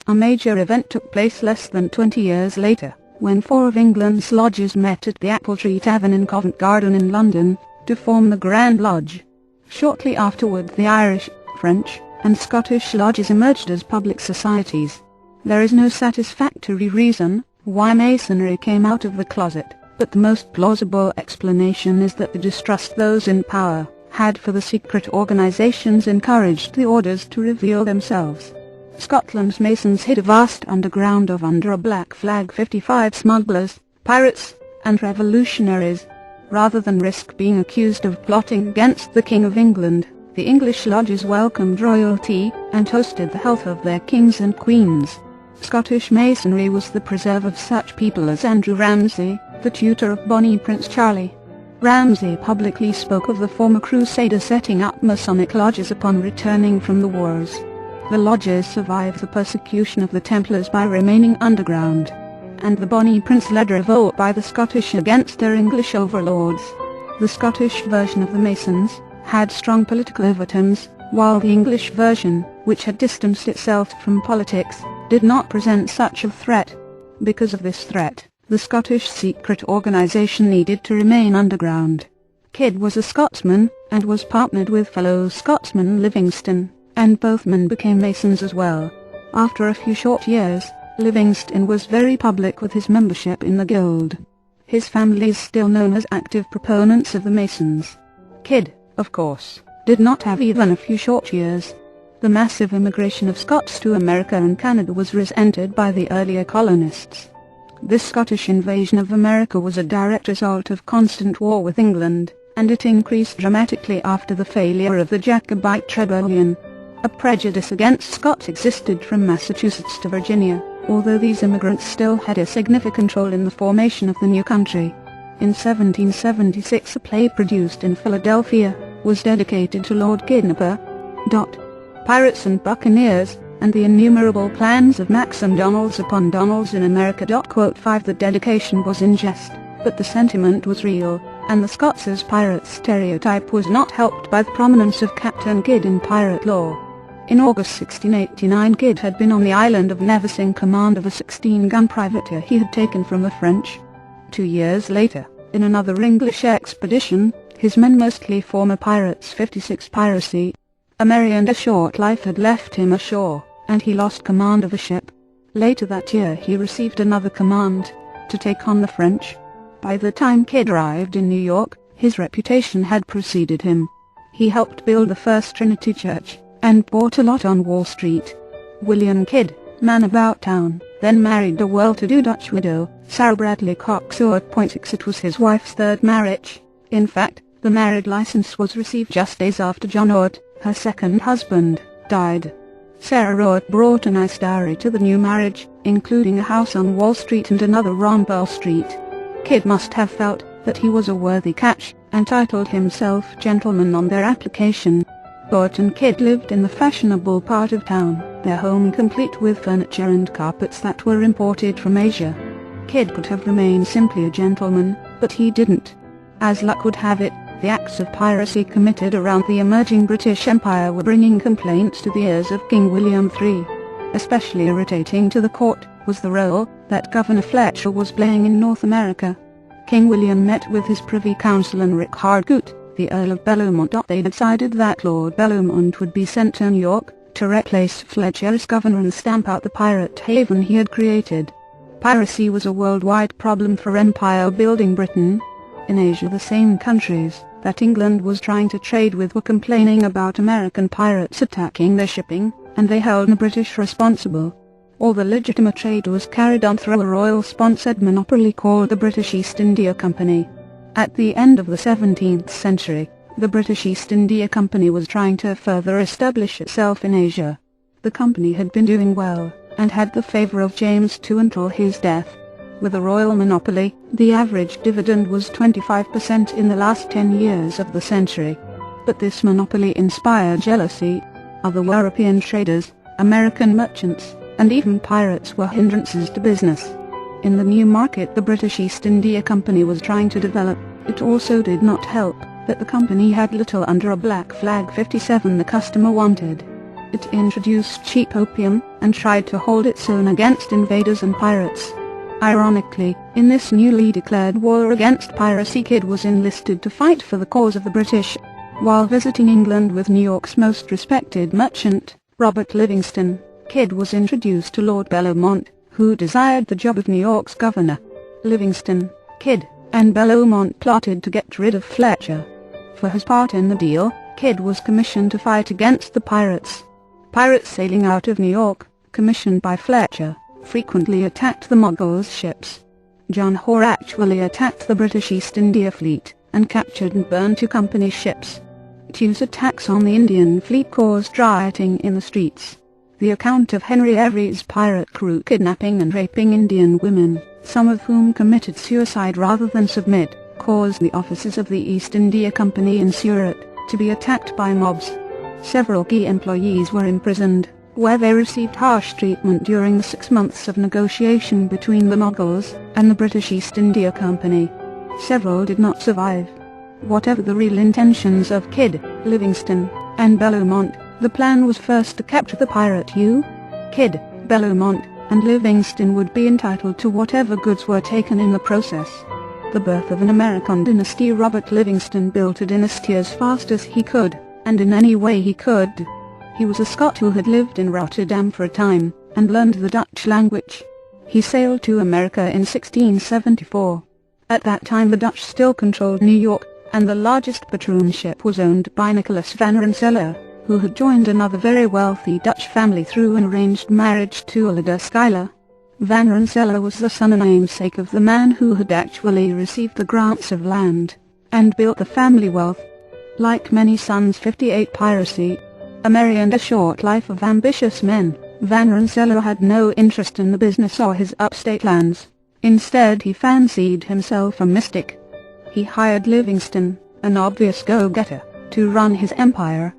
A major event took place less than 20 years later, when 4 of England's lodges met at the Apple Tree Tavern in Covent Garden in London, to form the Grand Lodge. Shortly afterward the Irish, French, and Scottish lodges emerged as public societies. There is no satisfactory reason why Masonry came out of the closet, but the most plausible explanation is that the distrust those in power had for the secret organizations encouraged the orders to reveal themselves. Scotland's Masons hid a vast underground of under a black flag 55 smugglers, pirates, and revolutionaries. Rather than risk being accused of plotting against the King of England, the English lodges welcomed royalty and hosted the health of their kings and queens. Scottish Masonry was the preserve of such people as Andrew Ramsay, the tutor of Bonnie Prince Charlie. Ramsay publicly spoke of the former Crusader setting up Masonic lodges upon returning from the wars. The lodges survived the persecution of the Templars by remaining underground, and the Bonnie Prince led a revolt by the Scottish against their English overlords. The Scottish version of the Masons had strong political overtones, while the English version, which had distanced itself from politics, did not present such a threat. Because of this threat, the Scottish secret organisation needed to remain underground. Kidd was a Scotsman, and was partnered with fellow Scotsman Livingston, and both men became Masons as well. After a few short years, Livingston was very public with his membership in the guild. His family is still known as active proponents of the Masons. Kidd, of course, did not have even a few short years. The massive immigration of Scots to America and Canada was resented by the earlier colonists. This Scottish invasion of America was a direct result of constant war with England, and it increased dramatically after the failure of the Jacobite rebellion. A prejudice against Scots existed from Massachusetts to Virginia, although these immigrants still had a significant role in the formation of the new country. In 1776 a play produced in Philadelphia was dedicated to Lord Kidnapper. Pirates and Buccaneers, and the innumerable plans of Maxim Donalds upon Donalds in America. 5 The dedication was in jest, but the sentiment was real, and the Scots as pirates stereotype was not helped by the prominence of Captain Kidd in pirate lore. In August 1689 Kidd had been on the island of Nevis in command of a 16-gun privateer he had taken from the French. 2 years later, in another English expedition, his men, mostly former pirates, 56 piracy. A merry and a short life had left him ashore, and he lost command of a ship. Later that year he received another command, to take on the French. By the time Kidd arrived in New York, his reputation had preceded him. He helped build the First Trinity Church, and bought a lot on Wall Street. William Kidd, man about town, then married a well-to-do Dutch widow, Sarah Bradley Cox at Pointix. It was his wife's third marriage. In fact, the marriage license was received just days after John Ord, her second husband, died. Sarah Ord brought a nice dowry to the new marriage, including a house on Wall Street and another on Pearl Street. Kidd must have felt that he was a worthy catch, and titled himself gentleman on their application. Ord and Kidd lived in the fashionable part of town, their home complete with furniture and carpets that were imported from Asia. Kidd could have remained simply a gentleman, but he didn't. As luck would have it, the acts of piracy committed around the emerging British Empire were bringing complaints to the ears of King William III. Especially irritating to the court was the role that Governor Fletcher was playing in North America. King William met with his Privy Council and Rick Hardcourt, the Earl of Bellomont. They decided that Lord Bellomont would be sent to New York to replace Fletcher as governor and stamp out the pirate haven he had created. Piracy was a worldwide problem for empire-building Britain. In Asia, the same countries that England was trying to trade with were complaining about American pirates attacking their shipping, and they held the British responsible. All the legitimate trade was carried on through a royal-sponsored monopoly called the British East India Company. At the end of the 17th century, the British East India Company was trying to further establish itself in Asia. The company had been doing well, and had the favour of James II until his death. With a royal monopoly, the average dividend was 25% in the last 10 years of the century. But this monopoly inspired jealousy. Other European traders, American merchants, and even pirates were hindrances to business. In the new market the British East India Company was trying to develop, it also did not help that the company had little under a black flag 57 the customer wanted. It introduced cheap opium, and tried to hold its own against invaders and pirates. Ironically, in this newly declared war against piracy, Kidd was enlisted to fight for the cause of the British. While visiting England with New York's most respected merchant, Robert Livingston, Kidd was introduced to Lord Bellomont, who desired the job of New York's governor. Livingston, Kidd, and Bellomont plotted to get rid of Fletcher. For his part in the deal, Kidd was commissioned to fight against the pirates. Pirates sailing out of New York, commissioned by Fletcher, frequently attacked the Muggles' ships. John Hoare actually attacked the British East India Fleet, and captured and burned 2 company ships. Tue's attacks on the Indian fleet caused rioting in the streets. The account of Henry Every's pirate crew kidnapping and raping Indian women, some of whom committed suicide rather than submit, caused the offices of the East India Company in Surat to be attacked by mobs. Several key employees were imprisoned, where they received harsh treatment during the 6 months of negotiation between the Muggles and the British East India Company. Several did not survive. Whatever the real intentions of Kidd, Livingston, and Bellomont, the plan was first to capture the pirate Hugh. Kidd, Bellomont, and Livingston would be entitled to whatever goods were taken in the process. The birth of an American dynasty. Robert Livingston built a dynasty as fast as he could, and in any way he could. He was a Scot who had lived in Rotterdam for a time, and learned the Dutch language. He sailed to America in 1674. At that time the Dutch still controlled New York, and the largest patroon ship was owned by Nicholas van Rensselaer, who had joined another very wealthy Dutch family through an arranged marriage to Alida Schuyler. Van Rensselaer was the son and namesake of the man who had actually received the grants of land, and built the family wealth. Like many sons, 58 piracy, a merry and a short life of ambitious men, Van Rensselaer had no interest in the business or his upstate lands. Instead he fancied himself a mystic. He hired Livingston, an obvious go-getter, to run his empire,